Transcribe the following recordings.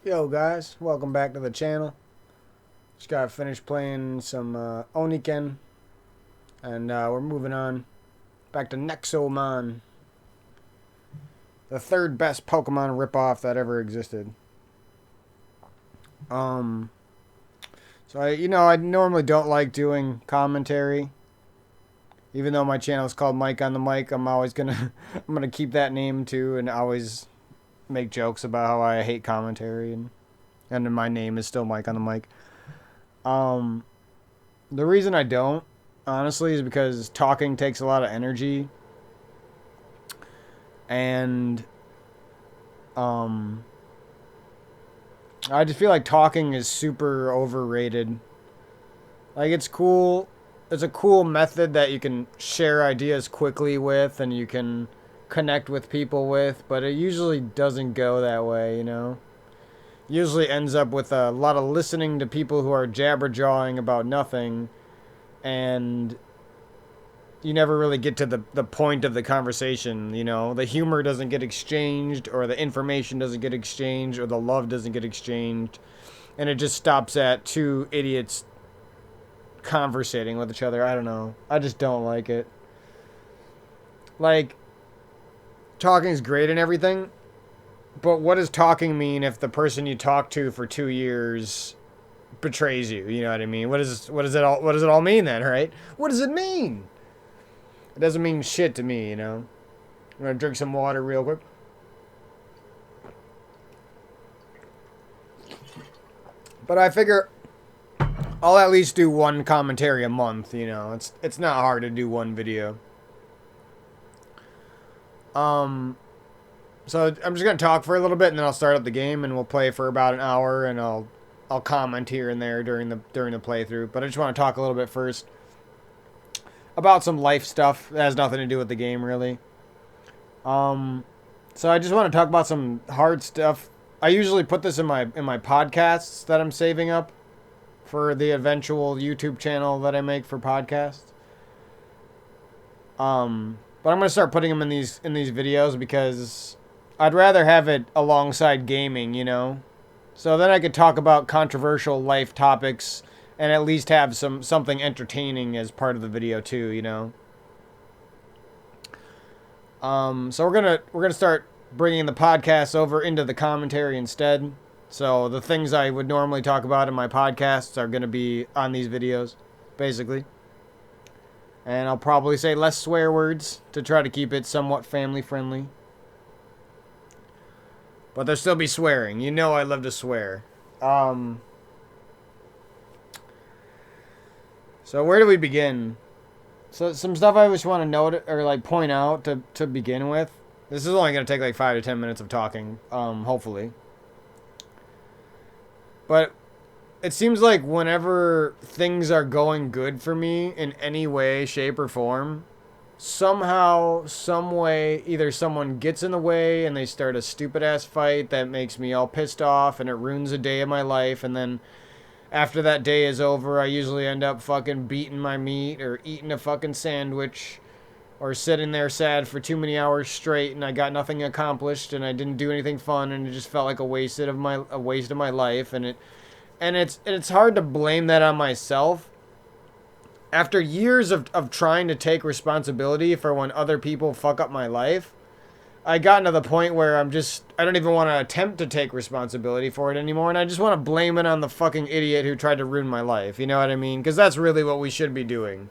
Yo guys, welcome back to the channel. Just got finished playing some Oniken, and we're moving on back to Nexomon, the third best Pokemon ripoff that ever existed. Um, I normally don't like doing commentary, even though my channel is called Mike on the Mic. I'm always gonna I'm gonna keep that name too, and always make jokes about how I hate commentary, and then my name is still Mike on the Mic. Um, The reason I don't, honestly, is because talking takes a lot of energy, and um, I just feel like talking is super overrated. Like it's cool, it's a cool method that you can share ideas quickly with, and you can connect with people with, but it usually doesn't go that way, you know. Usually ends up with a lot of listening to people who are jabber jawing about nothing, and you never really get to the point of the conversation, you know? The humor doesn't get exchanged, or the information doesn't get exchanged, or the love doesn't get exchanged. And it just stops at two idiots conversating with each other. I don't know. I just don't like it. Like, talking is great and everything, but what does talking mean if the person you talk to for 2 years betrays you? You know what I mean? What does it all mean then, right? What does it mean? It doesn't mean shit to me, you know? I'm gonna drink some water real quick. But I figure I'll at least do one commentary a month, you know. It's not hard to do one video. Um so I'm just gonna talk for a little bit, and then I'll start up the game, and we'll play for about an hour, and I'll comment here and there during the playthrough. But I just want to talk a little bit first about some life stuff that has nothing to do with the game, really. Um, so I just want to talk about some hard stuff. I usually put this in my podcasts that I'm saving up for the eventual YouTube channel that I make for podcasts. But I'm gonna start putting them in these videos because I'd rather have it alongside gaming, you know. So then I could talk about controversial life topics and at least have something entertaining as part of the video too, you know. So we're gonna start bringing the podcast over into the commentary instead. So the things I would normally talk about in my podcasts are gonna be on these videos, basically. And I'll probably say less swear words to try to keep it somewhat family friendly. But there'll still be swearing. You know I love to swear. So where do we begin? So some stuff I just want to note or like point out to begin with. This is only going to take like 5 to 10 minutes of talking, hopefully. But it seems like whenever things are going good for me in any way, shape, or form, somehow, some way, either someone gets in the way and they start a stupid ass fight that makes me all pissed off and it ruins a day of my life, and then after that day is over, I usually end up fucking beating my meat or eating a fucking sandwich or sitting there sad for too many hours straight, and I got nothing accomplished and I didn't do anything fun, and it just felt like a waste of my life. And it's hard to blame that on myself. After years of trying to take responsibility for when other people fuck up my life, I got to the point where I don't even want to attempt to take responsibility for it anymore, and I just want to blame it on the fucking idiot who tried to ruin my life. You know what I mean? Because that's really what we should be doing.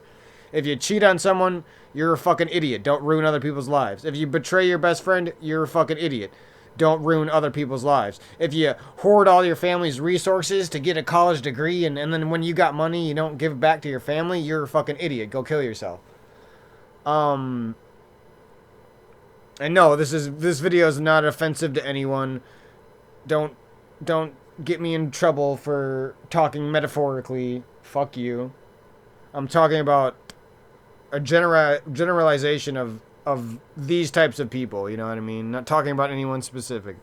If you cheat on someone, you're a fucking idiot. Don't ruin other people's lives. If you betray your best friend, you're a fucking idiot. Don't ruin other people's lives. If you hoard all your family's resources to get a college degree, and then when you got money you don't give it back to your family, you're a fucking idiot. Go kill yourself. And no, this video is not offensive to anyone. Don't get me in trouble for talking metaphorically. Fuck you. I'm talking about a generalization of these types of people, you know what I mean? Not talking about anyone specific.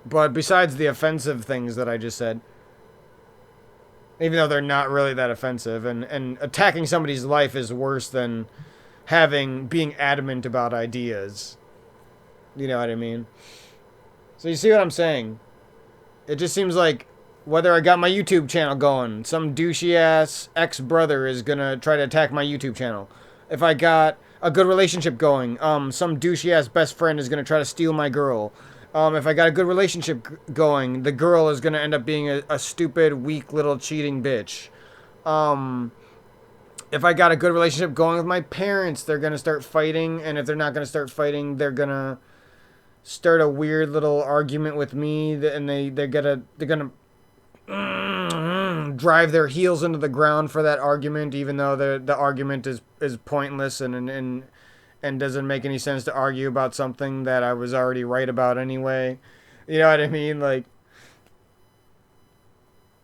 But besides the offensive things that I just said, even though they're not really that offensive, and attacking somebody's life is worse than being adamant about ideas. You know what I mean? So you see what I'm saying? It just seems like whether I got my YouTube channel going, some douchey ass ex brother is gonna try to attack my YouTube channel. If I got a good relationship going, some douchey ass best friend is gonna try to steal my girl. If I got a good relationship going, the girl is gonna end up being a stupid, weak little cheating bitch. Um, if I got a good relationship going with my parents, they're gonna start fighting, and if they're not gonna start fighting, they're gonna start a weird little argument with me, and they're gonna drive their heels into the ground for that argument, even though the argument is pointless and doesn't make any sense to argue about something that I was already right about anyway. You know what I mean? Like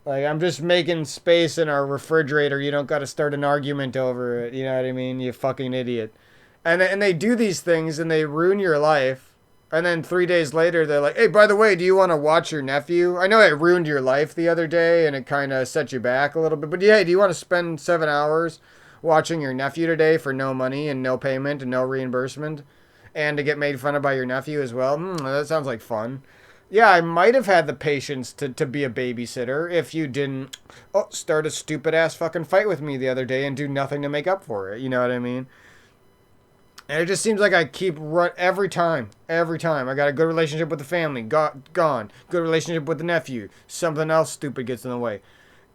I'm just making space in our refrigerator. You don't got to start an argument over it. You know what I mean? You fucking idiot. And they do these things and they ruin your life. And then 3 days later, they're like, "Hey, by the way, do you want to watch your nephew? I know it ruined your life the other day and it kind of set you back a little bit. But yeah, do you want to spend 7 hours watching your nephew today for no money and no payment and no reimbursement, and to get made fun of by your nephew as well? That sounds like fun." Yeah, I might have had the patience to be a babysitter if you didn't start a stupid ass fucking fight with me the other day and do nothing to make up for it. You know what I mean? And it just seems like I keep run every time. Every time. I got a good relationship with the family. Gone. Good relationship with the nephew. Something else stupid gets in the way.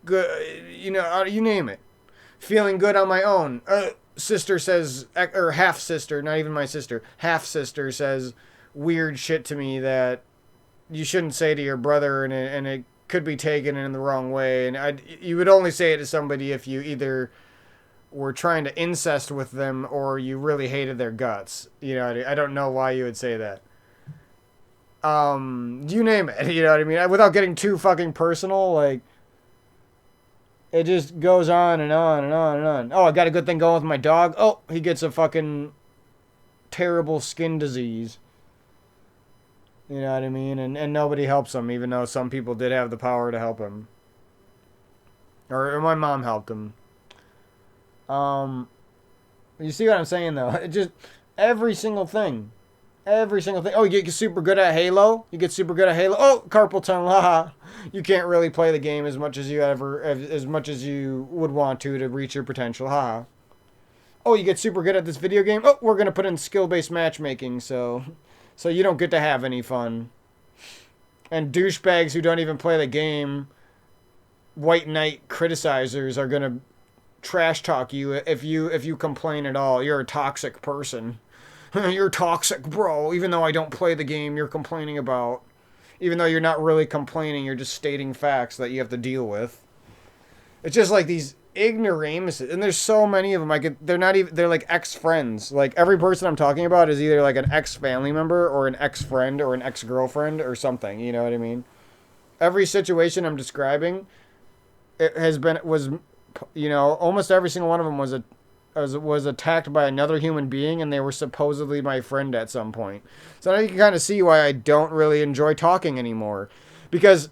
Good, you name it. Feeling good on my own. Sister says, or half sister, not even my sister. Half sister says weird shit to me that you shouldn't say to your brother, and it could be taken in the wrong way. And you would only say it to somebody if you either were trying to incest with them or you really hated their guts. You know, I don't know why you would say that. You name it. You know what I mean? Without getting too fucking personal, like, it just goes on and on and on and on. Oh, I got a good thing going with my dog. Oh, he gets a fucking terrible skin disease. You know what I mean? And nobody helps him, even though some people did have the power to help him. Or my mom helped him. You see what I'm saying, though? It just, every single thing. Every single thing. Oh, you get super good at Halo? You get super good at Halo? Oh, carpal tunnel, haha. You can't really play the game as much as you would want to reach your potential, haha. Oh, you get super good at this video game? Oh, we're gonna put in skill-based matchmaking, so you don't get to have any fun. And douchebags who don't even play the game, white knight criticizers, are gonna trash talk you if you complain at all. You're a toxic person. You're toxic, bro. Even though I don't play the game you're complaining about. Even though you're not really complaining, you're just stating facts that you have to deal with. It's just like these ignoramuses, and there's so many of them. They're like ex-friends. Like, every person I'm talking about is either like an ex-family member or an ex-friend or an ex-girlfriend or something. You know what I mean? Every situation I'm describing, almost every single one of them was attacked by another human being, and they were supposedly my friend at some point. So now you can kind of see why I don't really enjoy talking anymore, because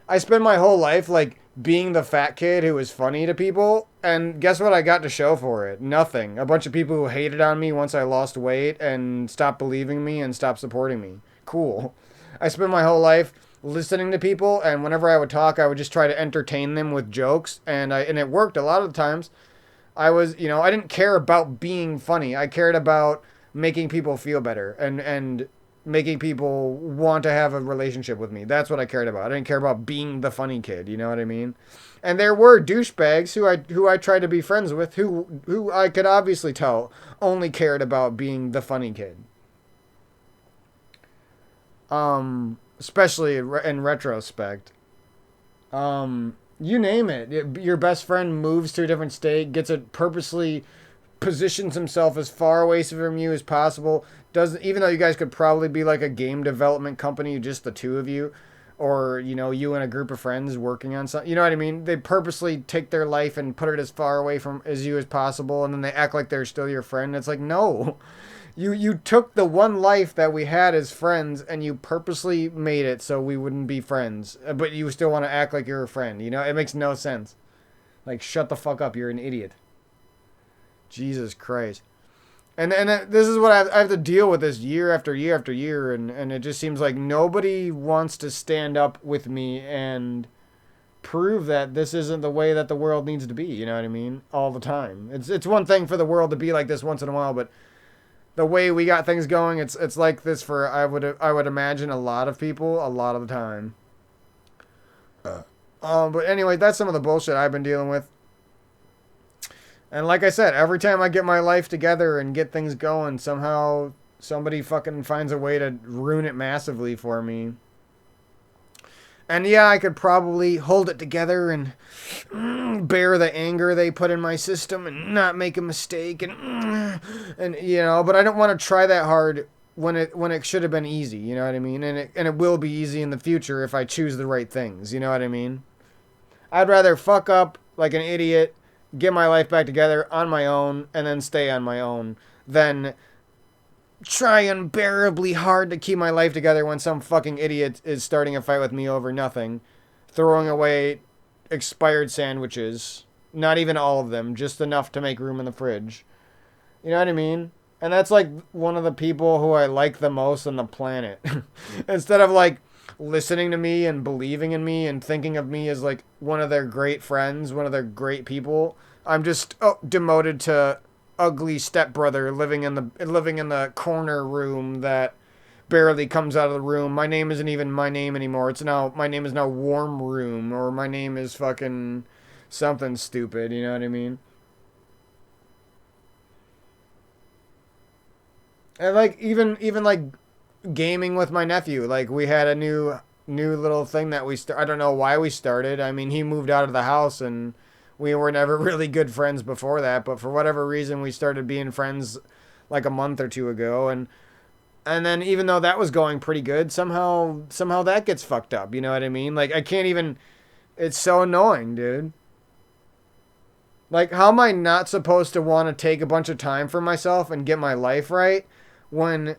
I spend my whole life like being the fat kid who was funny to people, and guess what I got to show for it? Nothing. A bunch of people who hated on me once I lost weight and stopped believing me and stopped supporting me. Cool. I spent my whole life listening to people, and whenever I would talk, I would just try to entertain them with jokes, and it worked a lot of the times. I didn't care about being funny. I cared about making people feel better and making people want to have a relationship with me. That's what I cared about. I didn't care about being the funny kid. You know what I mean? And there were douchebags who I tried to be friends with who I could obviously tell only cared about being the funny kid. Especially in retrospect. You name it. Your best friend moves to a different state, purposely positions himself as far away from you as possible. Even though you guys could probably be like a game development company, just the two of you, or you and a group of friends working on something. You know what I mean? They purposely take their life and put it as far away from as you as possible, and then they act like they're still your friend. It's like, no. You took the one life that we had as friends and you purposely made it so we wouldn't be friends. But you still want to act like you're a friend. It makes no sense. Like, shut the fuck up. You're an idiot. Jesus Christ. And this is what I have to deal with this year after year after year, and it just seems like nobody wants to stand up with me and prove that this isn't the way that the world needs to be. You know what I mean? All the time. It's one thing for the world to be like this once in a while, but the way we got things going, it's like this for I would imagine a lot of people a lot of the time. But anyway, that's some of the bullshit I've been dealing with. And like I said, every time I get my life together and get things going, somehow somebody fucking finds a way to ruin it massively for me. And yeah, I could probably hold it together and bear the anger they put in my system and not make a mistake and you know, but I don't want to try that hard when it should have been easy, you know what I mean? And it will be easy in the future if I choose the right things, you know what I mean? I'd rather fuck up like an idiot, get my life back together on my own, and then stay on my own than try unbearably hard to keep my life together when some fucking idiot is starting a fight with me over nothing, throwing away expired sandwiches, not even all of them, just enough to make room in the fridge. You know what I mean? And that's like one of the people who I like the most on the planet. Instead of like listening to me and believing in me and thinking of me as like one of their great friends, one of their great people, I'm just demoted to ugly stepbrother living in the corner room that barely comes out of the room. My name isn't even my name anymore. My name is now Warm Room, or my name is fucking something stupid, you know what I mean? And like even like gaming with my nephew, like we had a new little thing that I don't know why we started. I mean, he moved out of the house and we were never really good friends before that, but for whatever reason we started being friends like a month or two ago, and then even though that was going pretty good, somehow that gets fucked up, you know what I mean? Like I can't even, it's so annoying, dude. Like how am I not supposed to want to take a bunch of time for myself and get my life right when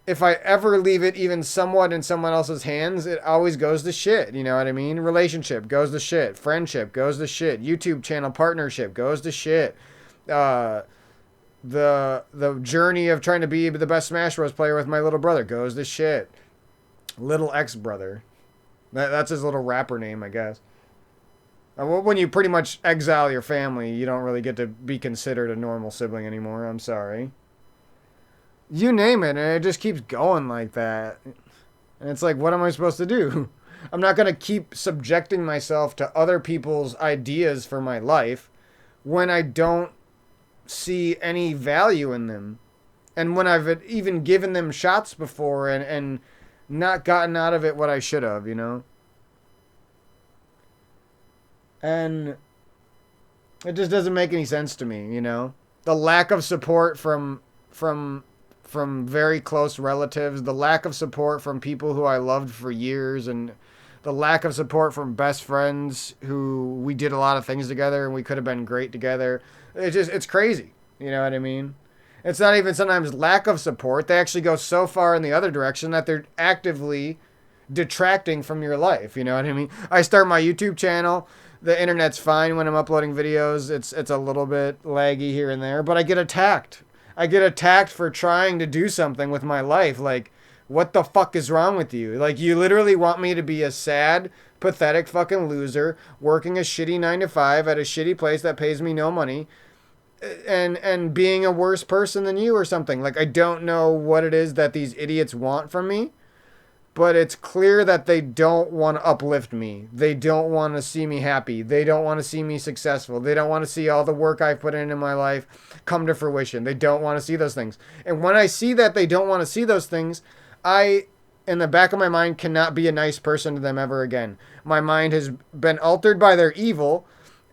if I ever leave it even somewhat in someone else's hands, it always goes to shit. You know what I mean? Relationship goes to shit. Friendship goes to shit. YouTube channel partnership goes to shit. The journey of trying to be the best Smash Bros. Player with my little brother goes to shit. Little ex brother. That's his little rapper name, I guess. When you pretty much exile your family, you don't really get to be considered a normal sibling anymore. I'm sorry. You name it, and it just keeps going like that. And it's like, what am I supposed to do? I'm not going to keep subjecting myself to other people's ideas for my life when I don't see any value in them. And when I've even given them shots before and not gotten out of it what I should have, you know? And it just doesn't make any sense to me, you know? The lack of support from very close relatives, the lack of support from people who I loved for years, and the lack of support from best friends who we did a lot of things together and we could have been great together. It's crazy. You know what I mean? It's not even sometimes lack of support. They actually go so far in the other direction that they're actively detracting from your life. You know what I mean? I start my YouTube channel. The internet's fine when I'm uploading videos. It's a little bit laggy here and there, but I get attacked. I get attacked for trying to do something with my life. Like, what the fuck is wrong with you? Like, you literally want me to be a sad, pathetic fucking loser working a shitty 9 to 5 at a shitty place that pays me no money and being a worse person than you or something. Like, I don't know what it is that these idiots want from me, but it's clear that they don't want to uplift me. They don't want to see me happy. They don't want to see me successful. They don't want to see all the work I've put in my life come to fruition. They don't want to see those things. And when I see that they don't want to see those things, I, in the back of my mind, cannot be a nice person to them ever again. My mind has been altered by their evil,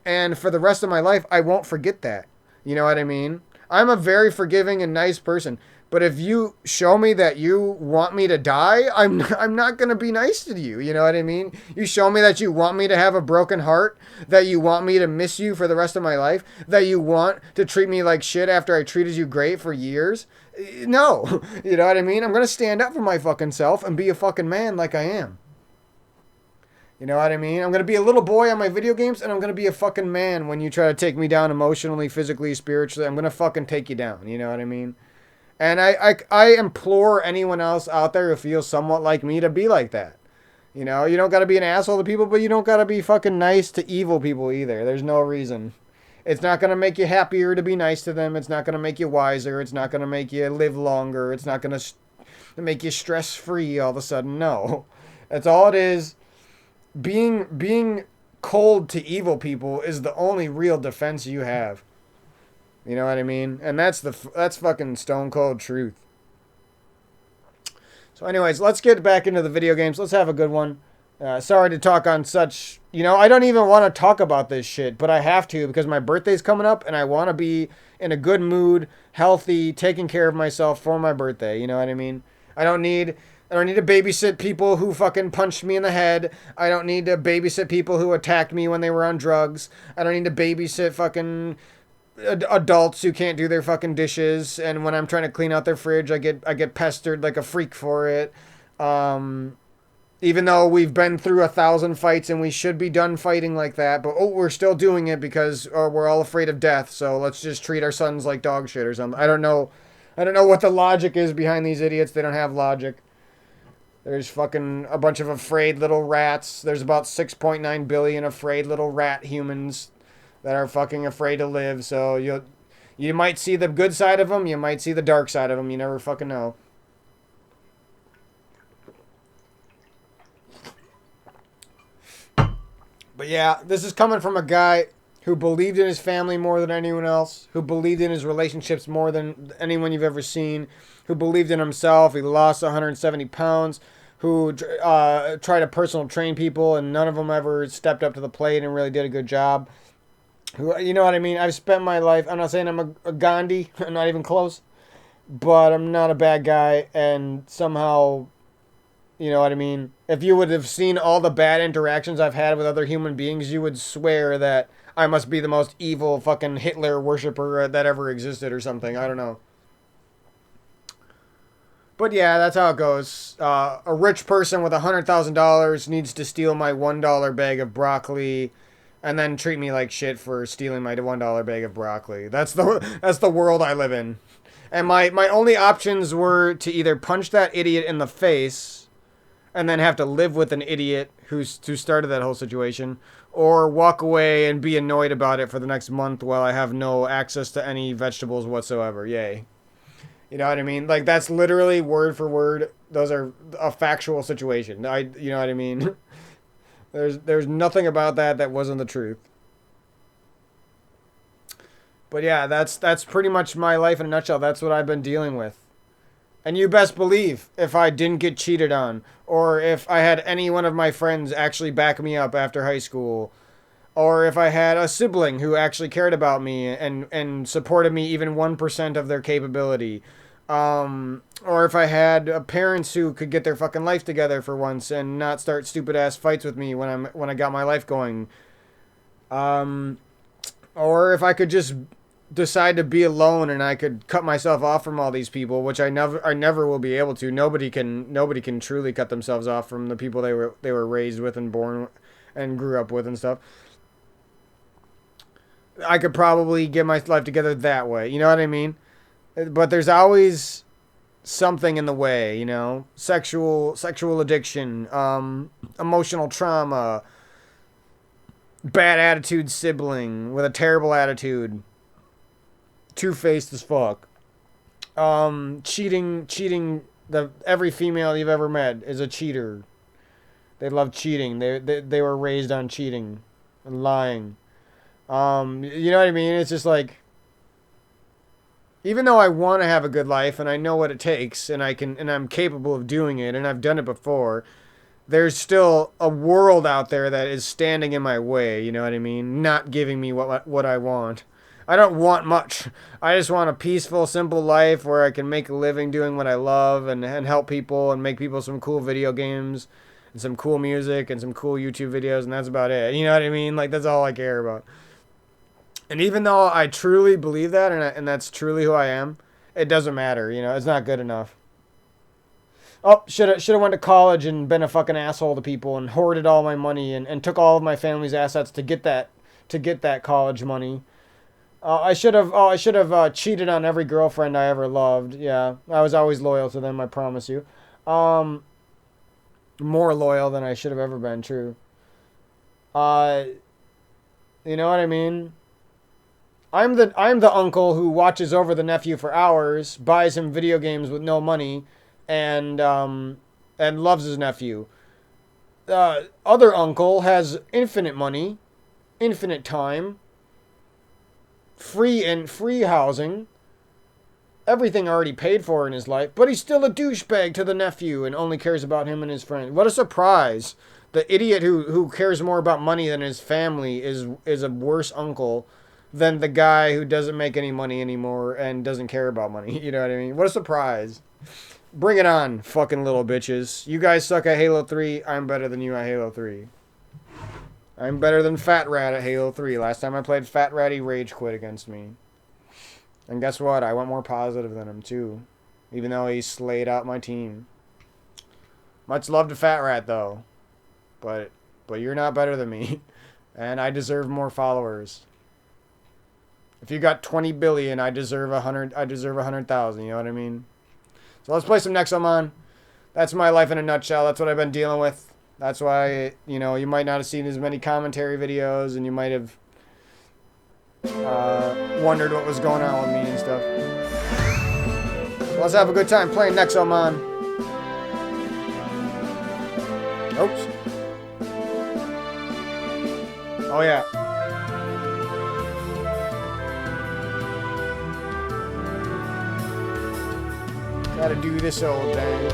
and for the rest of my life, I won't forget that. You know what I mean? I'm a very forgiving and nice person. But if you show me that you want me to die, I'm not going to be nice to you. You know what I mean? You show me that you want me to have a broken heart, that you want me to miss you for the rest of my life, that you want to treat me like shit after I treated you great for years. No. You know what I mean? I'm going to stand up for my fucking self and be a fucking man like I am. You know what I mean? I'm going to be a little boy on my video games, and I'm going to be a fucking man when you try to take me down emotionally, physically, spiritually. I'm going to fucking take you down. You know what I mean? And I implore anyone else out there who feels somewhat like me to be like that. You know, you don't got to be an asshole to people, but you don't got to be fucking nice to evil people either. There's no reason. It's not going to make you happier to be nice to them. It's not going to make you wiser. It's not going to make you live longer. It's not going to make you stress free all of a sudden. No. That's all it is. Being cold to evil people is the only real defense you have. You know what I mean? And that's fucking stone cold truth. So anyways, let's get back into the video games. Let's have a good one. Sorry to talk on such... You know, I don't even want to talk about this shit, but I have to because my birthday's coming up and I want to be in a good mood, healthy, taking care of myself for my birthday. You know what I mean? I don't need to babysit people who fucking punched me in the head. I don't need to babysit people who attacked me when they were on drugs. I don't need to babysit fucking adults who can't do their fucking dishes, and when I'm trying to clean out their fridge, I get pestered like a freak for it. Even though we've been through 1,000 fights and we should be done fighting like that, but we're still doing it because we're all afraid of death. So let's just treat our sons like dog shit or something. I don't know what the logic is behind these idiots. They don't have logic. There's fucking a bunch of afraid little rats. There's about 6.9 billion afraid little rat humans that are fucking afraid to live. So you might see the good side of them. You might see the dark side of them. You never fucking know. But yeah, this is coming from a guy who believed in his family more than anyone else, who believed in his relationships more than anyone you've ever seen, who believed in himself. He lost 170 pounds, who tried to personal train people, and none of them ever stepped up to the plate and really did a good job. You know what I mean? I've spent my life... I'm not saying I'm a Gandhi. I'm not even close. But I'm not a bad guy, and somehow... You know what I mean? If you would have seen all the bad interactions I've had with other human beings, you would swear that I must be the most evil fucking Hitler worshiper that ever existed or something. I don't know. But yeah, that's how it goes. A rich person with $100,000 needs to steal my $1 bag of broccoli and then treat me like shit for stealing my $1 bag of broccoli. That's the world I live in. And my only options were to either punch that idiot in the face and then have to live with an idiot who started that whole situation, or walk away and be annoyed about it for the next month while I have no access to any vegetables whatsoever. Yay. You know what I mean? Like, that's literally word for word. Those are a factual situation. You know what I mean? There's nothing about that wasn't the truth. But yeah, that's pretty much my life in a nutshell. That's what I've been dealing with. And you best believe if I didn't get cheated on, or if I had any one of my friends actually back me up after high school, or if I had a sibling who actually cared about me and supported me even 1% of their capability, or if I had parents who could get their fucking life together for once and not start stupid ass fights with me when I got my life going, or if I could just decide to be alone and I could cut myself off from all these people, which I never will be able to. Nobody can truly cut themselves off from the people they were raised with and born and grew up with and stuff. I could probably get my life together that way. You know what I mean? But there's always something in the way, you know? Sexual addiction, emotional trauma, bad attitude sibling with a terrible attitude, two-faced as fuck. Cheating. Every female you've ever met is a cheater. They love cheating. They were raised on cheating and lying. You know what I mean? It's just like, even though I want to have a good life and I know what it takes and I'm capable of doing it and I've done it before, there's still a world out there that is standing in my way. You know what I mean? Not giving me what I want. I don't want much. I just want a peaceful, simple life where I can make a living doing what I love and help people and make people some cool video games and some cool music and some cool YouTube videos, and that's about it. You know what I mean? Like, that's all I care about. And even though I truly believe that and that's truly who I am, it doesn't matter. You know, it's not good enough. Oh, should have went to college and been a fucking asshole to people and hoarded all my money and took all of my family's assets to get that college money. I should have cheated on every girlfriend I ever loved. Yeah, I was always loyal to them. I promise you. Um, More loyal than I should have ever been. True. Uh, you know what I mean? I'm the uncle who watches over the nephew for hours, buys him video games with no money, and loves his nephew. Other uncle has infinite money, infinite time, free housing, everything already paid for in his life, but he's still a douchebag to the nephew and only cares about him and his friends. What a surprise! The idiot who cares more about money than his family is a worse uncle than the guy who doesn't make any money anymore and doesn't care about money. You know what I mean? What a surprise. Bring it on, fucking little bitches. You guys suck at Halo 3. I'm better than you at Halo 3. I'm better than Fat Rat at Halo 3. Last time I played Fat Rat, he rage quit against me. And guess what? I went more positive than him, too. Even though he slayed out my team. Much love to Fat Rat, though. But you're not better than me. And I deserve more followers. If you got 20 billion, I deserve 100. I deserve 100,000. You know what I mean? So let's play some Nexomon. That's my life in a nutshell. That's what I've been dealing with. That's why, you know, you might not have seen as many commentary videos, and you might have wondered what was going on with me and stuff. So let's have a good time playing Nexomon. Oops. Oh yeah. Gotta do this old thing.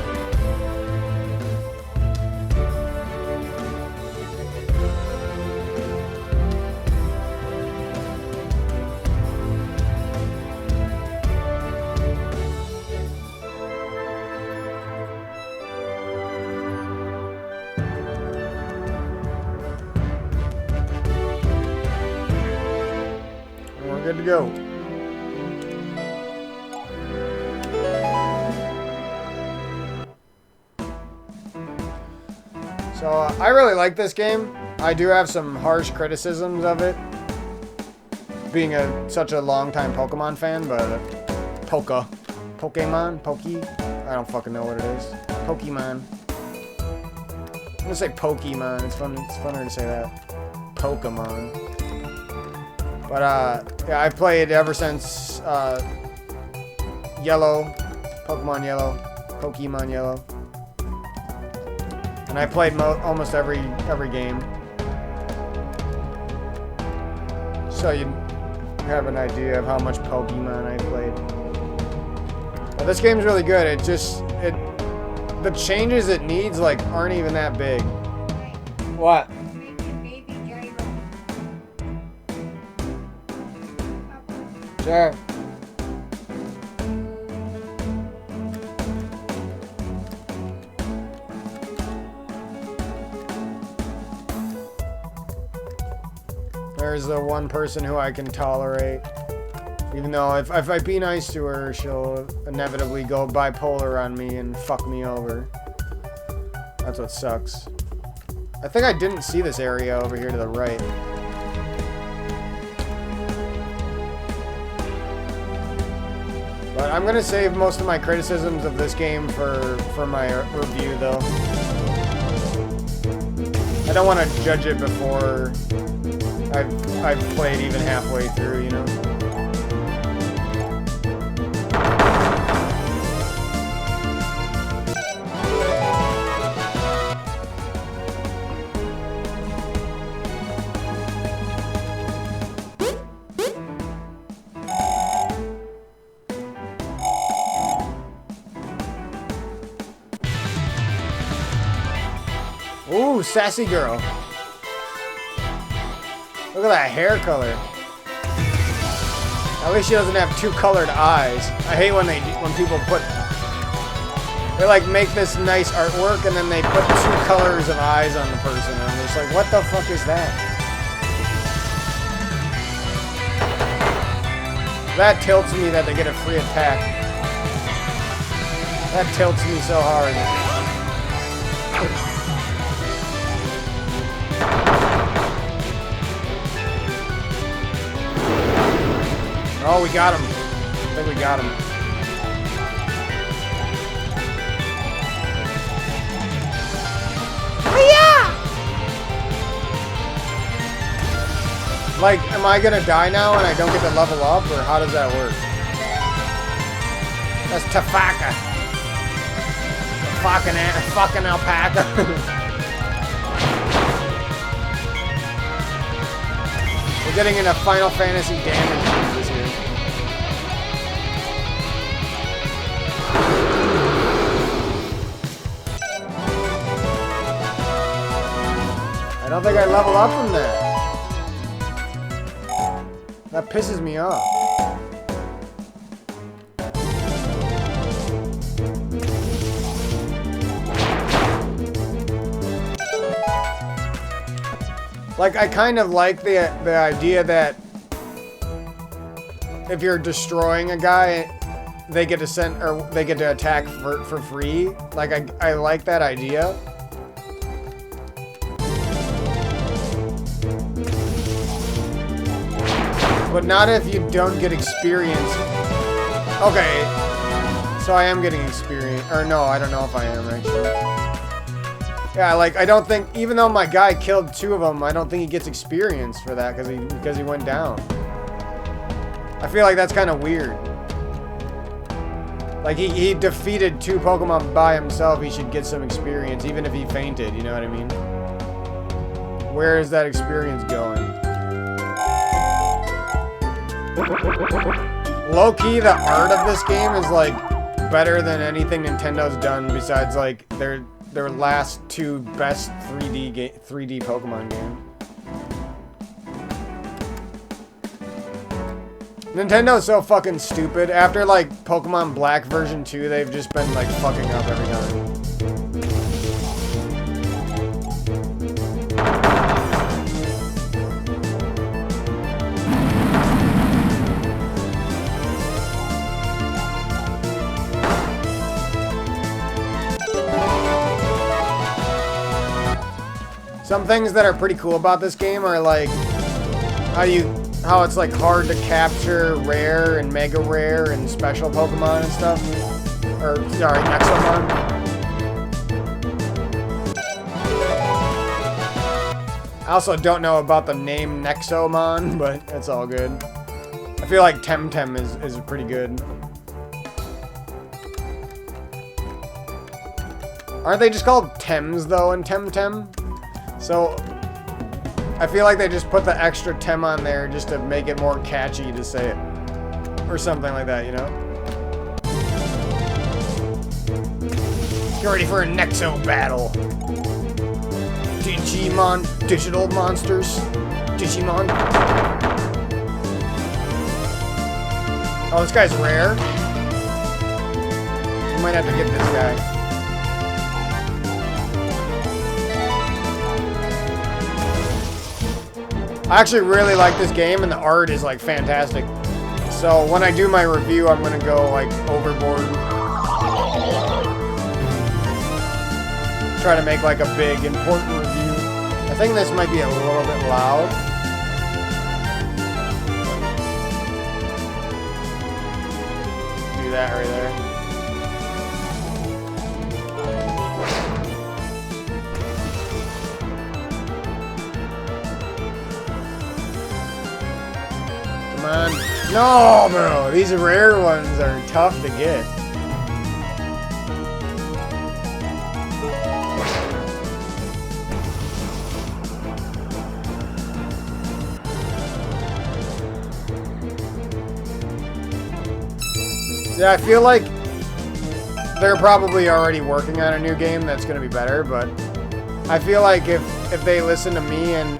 And we're good to go. So, I really like this game. I do have some harsh criticisms of it, being such a long-time Pokemon fan, but Pokemon? I don't fucking know what it is. Pokemon. I'm gonna say Pokemon. It's funner to say that. Pokemon. But, yeah, I've played ever since, Yellow. Pokemon Yellow. And I played almost every game. So you have an idea of how much Pokemon I played. But this game's really good. The changes it needs, like, aren't even that big. What? Sure. There's the one person who I can tolerate. Even though if I be nice to her, she'll inevitably go bipolar on me and fuck me over. That's what sucks. I think I didn't see this area over here to the right. But I'm gonna save most of my criticisms of this game for my review, though. I don't want to judge it before I've played even halfway through, you know? Ooh, sassy girl. Look at that hair color. At least she doesn't have two colored eyes. I hate when people they like make this nice artwork and then they put two colors of eyes on the person. And I'm just like, what the fuck is that? That tilts me that they get a free attack. That tilts me so hard. Oh, we got him. I think we got him. Like, am I gonna die now and I don't get to level up, or how does that work? That's Tafaka. Fucking alpaca. We're getting into Final Fantasy damage this here. I don't think I level up from that. That pisses me off. Like, I kind of like the idea that if you're destroying a guy, they get to send, or they get to attack for free. Like, I like that idea. But not if you don't get experience. Okay. So I am getting experience. Or no, I don't know if I am, actually. Yeah, like, I don't think, even though my guy killed 2 of them, I don't think he gets experience for that because he went down. I feel like that's kind of weird. Like, he defeated 2 Pokemon by himself, he should get some experience, even if he fainted, you know what I mean? Where is that experience going? Low-key, the art of this game is, like, better than anything Nintendo's done besides, like, their last 2 best 3D Pokemon games. Nintendo's so fucking stupid. After, like, Pokemon Black version 2, they've just been, like, fucking up every time. Some things that are pretty cool about this game are like how it's like hard to capture rare and mega rare and special Pokemon and stuff. Or sorry, Nexomon. I also don't know about the name Nexomon, but it's all good. I feel like Temtem is pretty good. Aren't they just called Tems though in Temtem? So, I feel like they just put the extra Tem on there just to make it more catchy to say it. Or something like that, you know? Get ready for a Nexo battle. Digimon, digital monsters. Digimon. Oh, this guy's rare. We might have to get this guy. I actually really like this game, and the art is, like, fantastic. So, when I do my review, I'm gonna go, like, overboard. Try to make, like, a big, important review. I think this might be a little bit loud. Do that right there. No, bro. These rare ones are tough to get. Yeah, I feel like they're probably already working on a new game that's going to be better, but I feel like if they listen to me and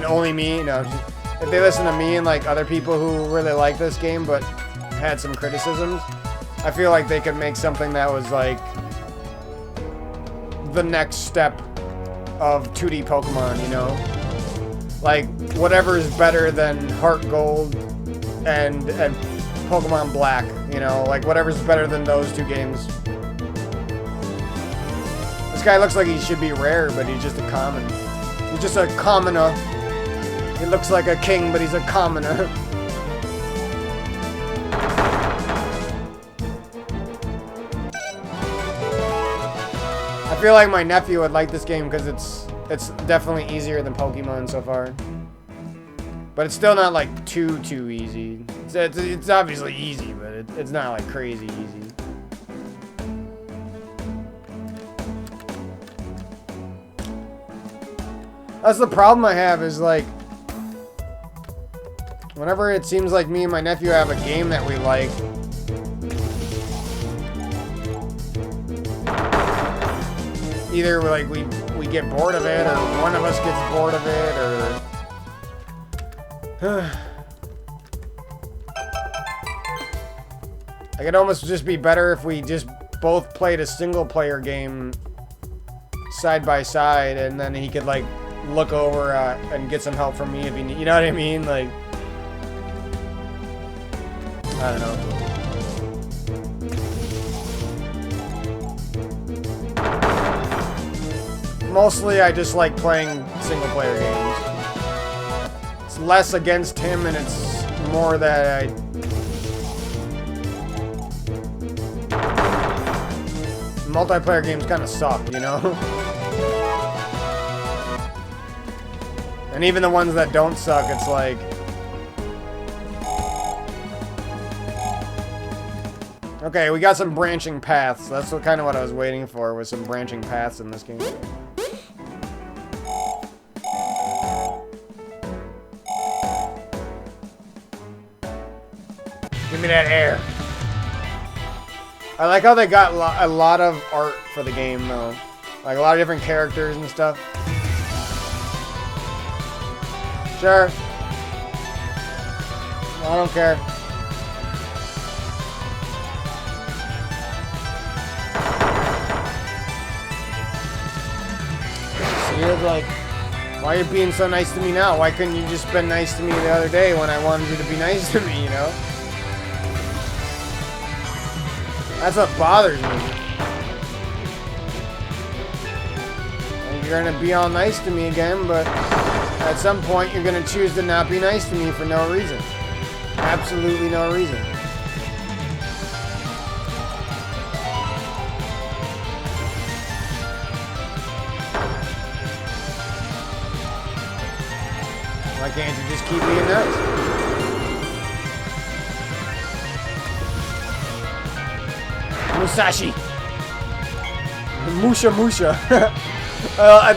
only me, no, if they listen to me and like other people who really like this game but had some criticisms, I feel like they could make something that was like the next step of 2D Pokemon, you know? Like, whatever is better than Heart Gold and Pokemon Black, You know, like whatever's better than those two games. This guy looks like he should be rare, but he's just a common. He's just a commoner. He looks like a king, but he's a commoner. I feel like my nephew would like this game because it's definitely easier than Pokemon so far. But it's still not like too easy. It's obviously easy, but it's not like crazy easy. That's the problem I have is like whenever it seems like me and my nephew have a game that we like, either like we get bored of it, or one of us gets bored of it, or like it'd almost just be better if we just both played a single player game side by side, and then he could like look over and get some help from me if he need, you know what I mean? Like, I don't know. Mostly I just like playing single player games. It's less against him and it's more that multiplayer games kind of suck, you know? And even the ones that don't suck, it's like... Okay, we got some branching paths. That's kind of what I was waiting for, was some branching paths in this game. Give me that air. I like how they got a lot of art for the game, though. Like, a lot of different characters and stuff. Sure. I don't care. See, it's like, why are you being so nice to me now? Why couldn't you just been nice to me the other day when I wanted you to be nice to me, you know? That's what bothers me. And you're gonna be all nice to me again, but at some point you're gonna choose to not be nice to me for no reason. Absolutely no reason. Why can't you just keep being nice? Musashi. Musha Musha.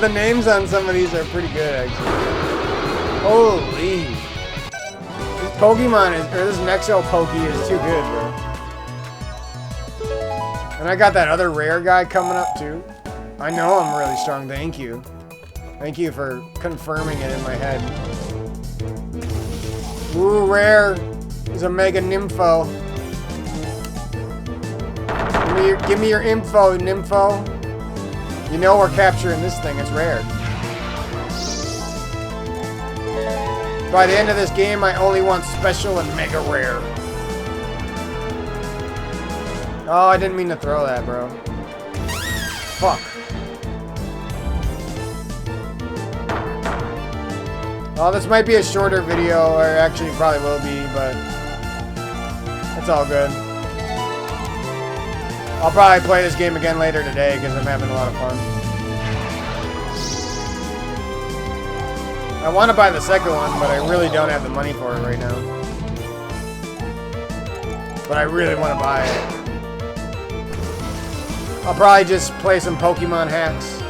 The names on some of these are pretty good, actually. Holy. This Pokemon is, or this Nexo Pokey is too good, bro. And I got that other rare guy coming up, too. I know I'm really strong, thank you. Thank you for confirming it in my head. Ooh, rare. He's a Mega Nympho. Give me your info, Nympho. You know we're capturing this thing, it's rare. By the end of this game, I only want special and mega rare. Oh, I didn't mean to throw that, bro. Fuck. Well, this might be a shorter video, or actually probably will be, but it's all good. I'll probably play this game again later today because I'm having a lot of fun. I want to buy the second one, but I really don't have the money for it right now. But I really want to buy it. I'll probably just play some Pokemon hacks.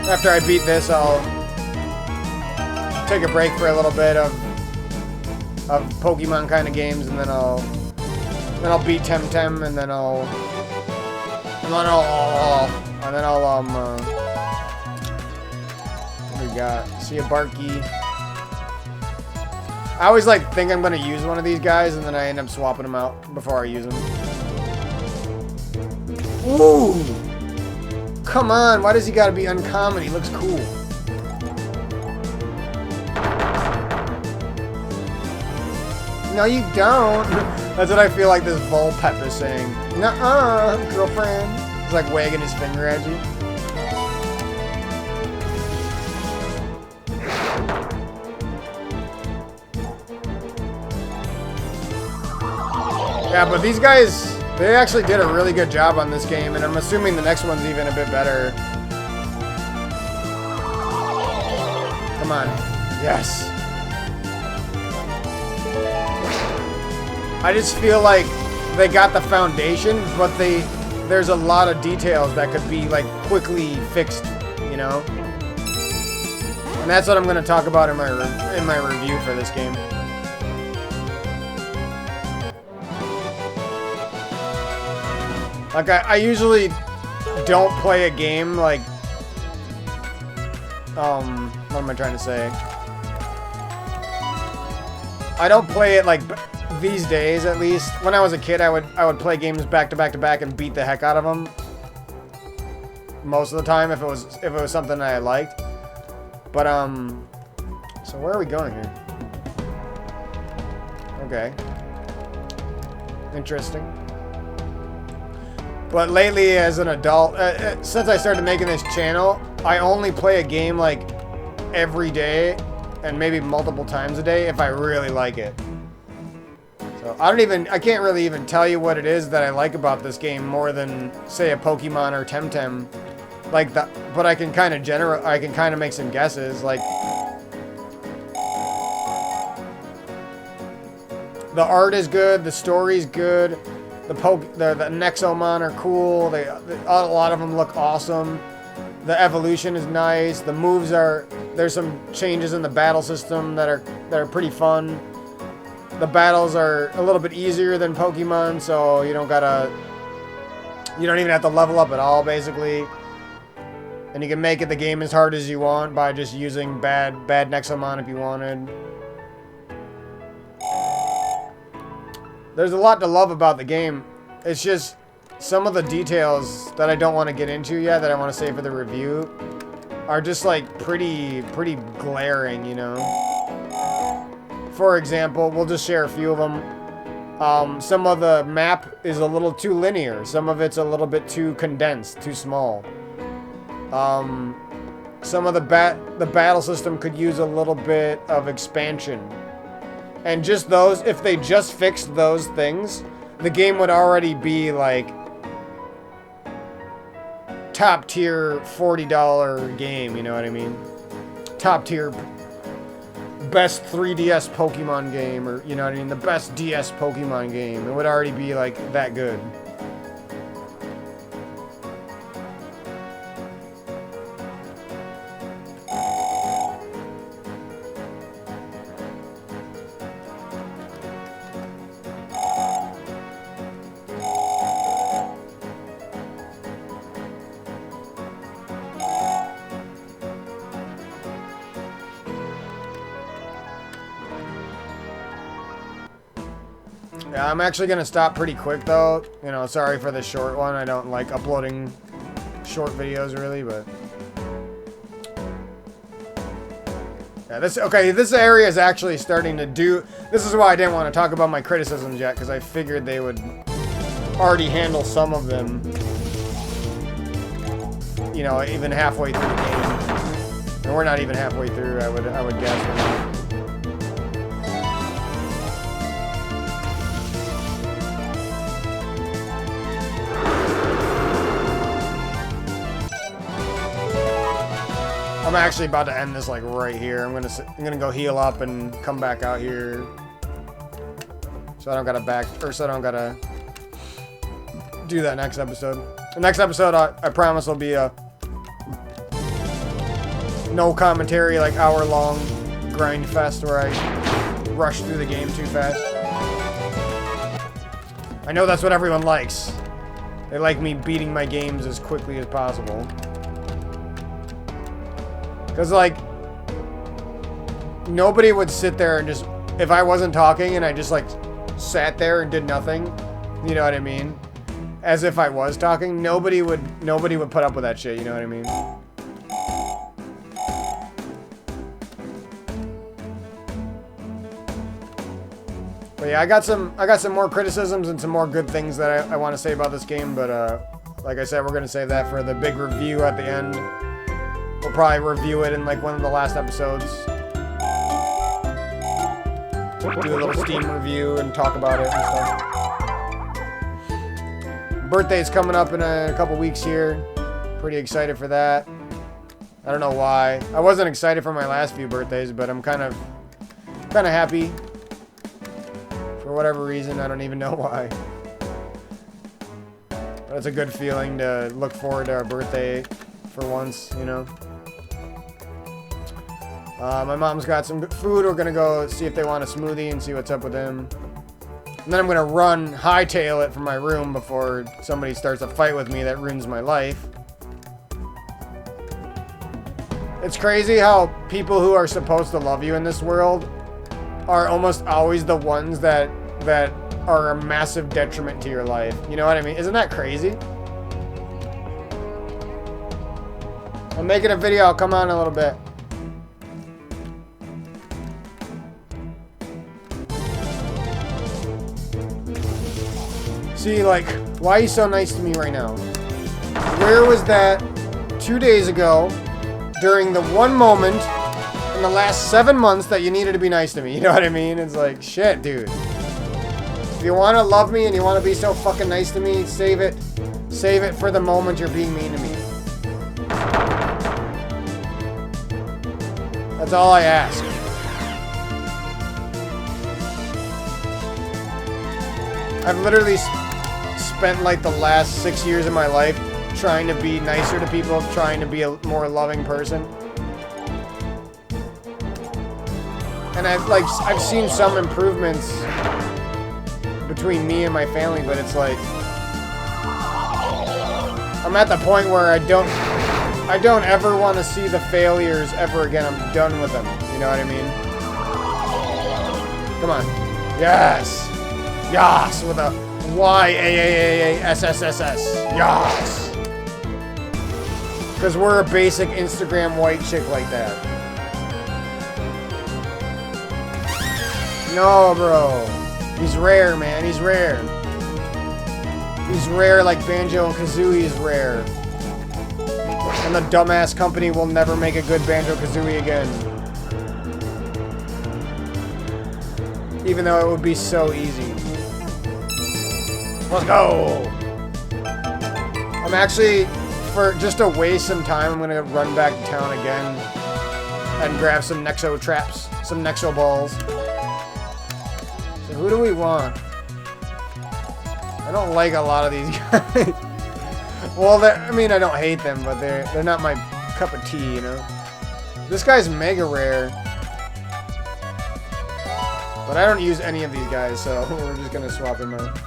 After I beat this, I'll take a break for a little bit of Pokemon kind of games, and then I'll beat Temtem, and then I'll what do we got? See a Barky. I always like think I'm gonna use one of these guys, and then I end up swapping them out before I use them. Ooh! Come on, why does he gotta be uncommon? He looks cool. no you don't. That's what I feel like this Vulpep is saying. Nuh-uh, girlfriend. He's like wagging his finger at you. Yeah, but these guys, they actually did a really good job on this game, and I'm assuming the next one's even a bit better. Come on. Yes. I just feel like they got the foundation, but there's a lot of details that could be like quickly fixed, you know? And that's what I'm going to talk about in my review for this game. Like, I usually don't play a game, like, what am I trying to say? I don't play it, like, these days, at least. When I was a kid, I would play games back to back to back and beat the heck out of them. Most of the time, if it was something that I liked. But, so where are we going here? Okay. Interesting. But lately, as an adult, since I started making this channel, I only play a game like every day and maybe multiple times a day if I really like it. So I can't really even tell you what it is that I like about this game more than, say, a Pokemon or Temtem. Like that, but I can kind of make some guesses. Like, the art is good, the story's good. The Nexomon are cool. A lot of them look awesome. The evolution is nice. The moves there's some changes in the battle system that are pretty fun. The battles are a little bit easier than Pokemon, so you don't even have to level up at all, basically. And you can make the game as hard as you want by just using bad Nexomon if you wanted. There's a lot to love about the game. It's just some of the details that I don't want to get into yet, that I want to save for the review, are just like pretty glaring, you know? For example, we'll just share a few of them. Some of the map is a little too linear. Some of it's a little bit too condensed, too small. Some of the battle system could use a little bit of expansion. And just those, if they just fixed those things, the game would already be like top tier $40 game, you know what I mean? Top tier best 3DS Pokemon game, or you know what I mean? The best DS Pokemon game. It would already be like that good. Yeah, I'm actually going to stop pretty quick, though. You know, sorry for the short one. I don't like uploading short videos, really, but... Yeah, this area is actually starting to do... This is why I didn't want to talk about my criticisms yet, because I figured they would already handle some of them. You know, even halfway through the game. And we're not even halfway through, I would guess. I'm actually about to end this like right here. I'm gonna go heal up and come back out here, so I don't gotta do that next episode. The next episode, I promise, will be a no commentary, like hour-long grind fest where I rush through the game too fast. I know that's what everyone likes. They like me beating my games as quickly as possible. Because, like, nobody would sit there and just... If I wasn't talking and I just, like, sat there and did nothing, you know what I mean? As if I was talking, nobody would put up with that shit, you know what I mean? But But yeah, I got some more criticisms and some more good things that I want to say about this game. But like I said, we're gonna save that for the big review at the end. We'll probably review it in like one of the last episodes. Do a little Steam review and talk about it and stuff. Birthday's coming up in a couple weeks here. Pretty excited for that. I don't know why. I wasn't excited for my last few birthdays, but I'm kind of happy. For whatever reason, I don't even know why. But it's a good feeling to look forward to our birthday for once, you know. My mom's got some good food. We're gonna go see if they want a smoothie and see what's up with them. And then I'm gonna hightail it from my room before somebody starts a fight with me that ruins my life. It's crazy how people who are supposed to love you in this world are almost always the ones that are a massive detriment to your life. You know what I mean? Isn't that crazy? I'm making a video. I'll come on in a little bit. See, like, why are you so nice to me right now? Where was that 2 days ago during the one moment in the last 7 months that you needed to be nice to me? You know what I mean? It's like, shit, dude. If you want to love me and you want to be so fucking nice to me, save it. Save it for the moment you're being mean to me. That's all I ask. I've literally spent like the last 6 years of my life trying to be nicer to people, trying to be a more loving person. And I've seen some improvements between me and my family, but it's like I'm at the point where I don't ever want to see the failures ever again. I'm done with them. You know what I mean? Come on. Yes. Yes, with a Y-A-A-A-A-S-S-S-S. Yes. Because we're a basic Instagram white chick like that. No, bro. He's rare, man. He's rare. He's rare like Banjo-Kazooie is rare. And the dumbass company will never make a good Banjo-Kazooie again. Even though it would be so easy. Let's go! I'm actually, for just to waste some time, I'm gonna run back to town again and grab some Nexo traps, some Nexo balls. So who do we want? I don't like a lot of these guys. Well, I mean, I don't hate them, but they're not my cup of tea, you know? This guy's mega rare. But I don't use any of these guys, so we're just gonna swap him out.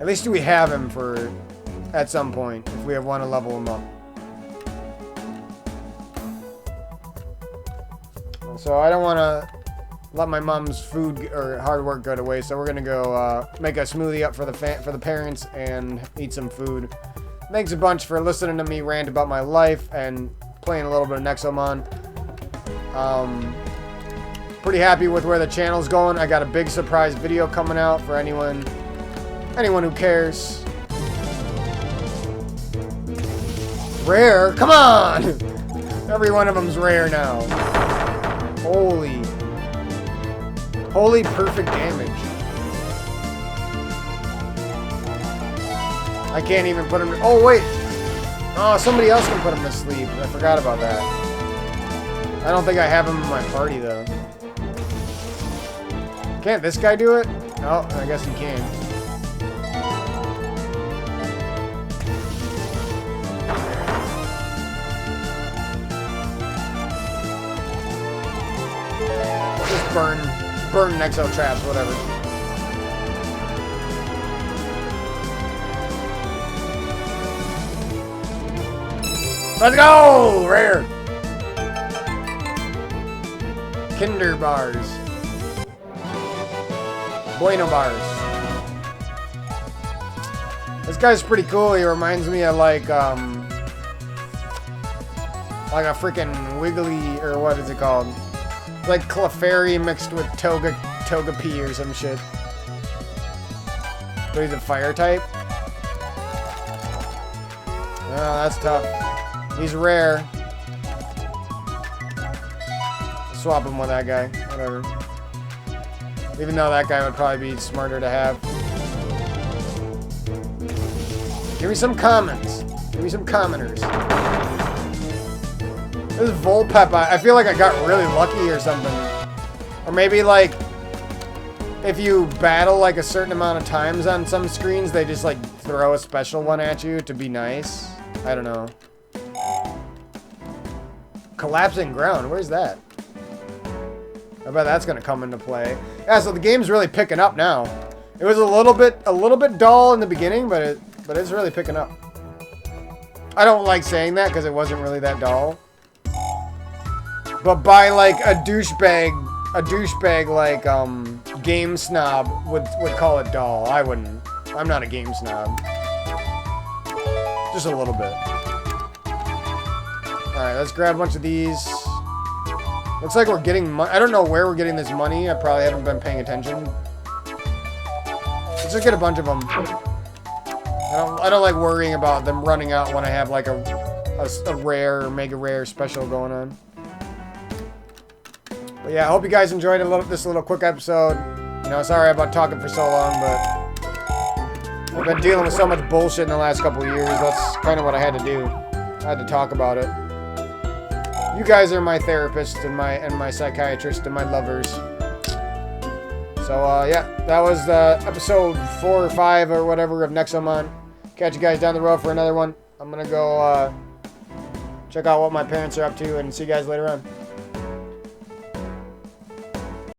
At least we have him for at some point, if we want to level him up. So I don't want to let my mom's food or hard work go to waste, so we're gonna go make a smoothie up for the parents and eat some food. Thanks a bunch for listening to me rant about my life and playing a little bit of Nexomon. Pretty happy with where the channel's going. I got a big surprise video coming out for anyone who cares. Rare? Come on! Every one of them's rare now. Holy perfect damage. I can't even put him to... Oh, wait. Oh, somebody else can put him to sleep. I forgot about that. I don't think I have him in my party, though. Can't this guy do it? Oh, I guess he can. Just burn Nexo traps, whatever. Let's go! Rare! Kinder bars. Bueno bars. This guy's pretty cool. He reminds me of like a freaking Wiggly, or what is it called? Like Clefairy mixed with Togepi or some shit. But he's a fire type. Oh, that's tough. He's rare. Swap him with that guy. Whatever. Even though that guy would probably be smarter to have. Give me some commons. Give me some commoners. This Vulpep, I feel like I got really lucky or something. Or maybe like, if you battle like a certain amount of times on some screens, they just like throw a special one at you to be nice. I don't know. Collapsing ground, where's that? I bet that's gonna come into play. Yeah, so the game's really picking up now. It was a little bit dull in the beginning, but it's really picking up. I don't like saying that because it wasn't really that dull. But by like a douchebag like game snob would call it dull. I wouldn't. I'm not a game snob. Just a little bit. Alright, let's grab a bunch of these. Looks like we're getting money. I don't know where we're getting this money. I probably haven't been paying attention. Let's just get a bunch of them. I don't like worrying about them running out when I have like a rare or mega rare special going on. But yeah, I hope you guys enjoyed this little quick episode. You know, sorry about talking for so long, but I've been dealing with so much bullshit in the last couple of years. That's kind of what I had to do. I had to talk about it. You guys are my therapist and my psychiatrist and my lovers. So yeah, that was episode 4 or 5 or whatever of Nexomon. Catch you guys down the road for another one. I'm gonna go check out what my parents are up to and see you guys later on.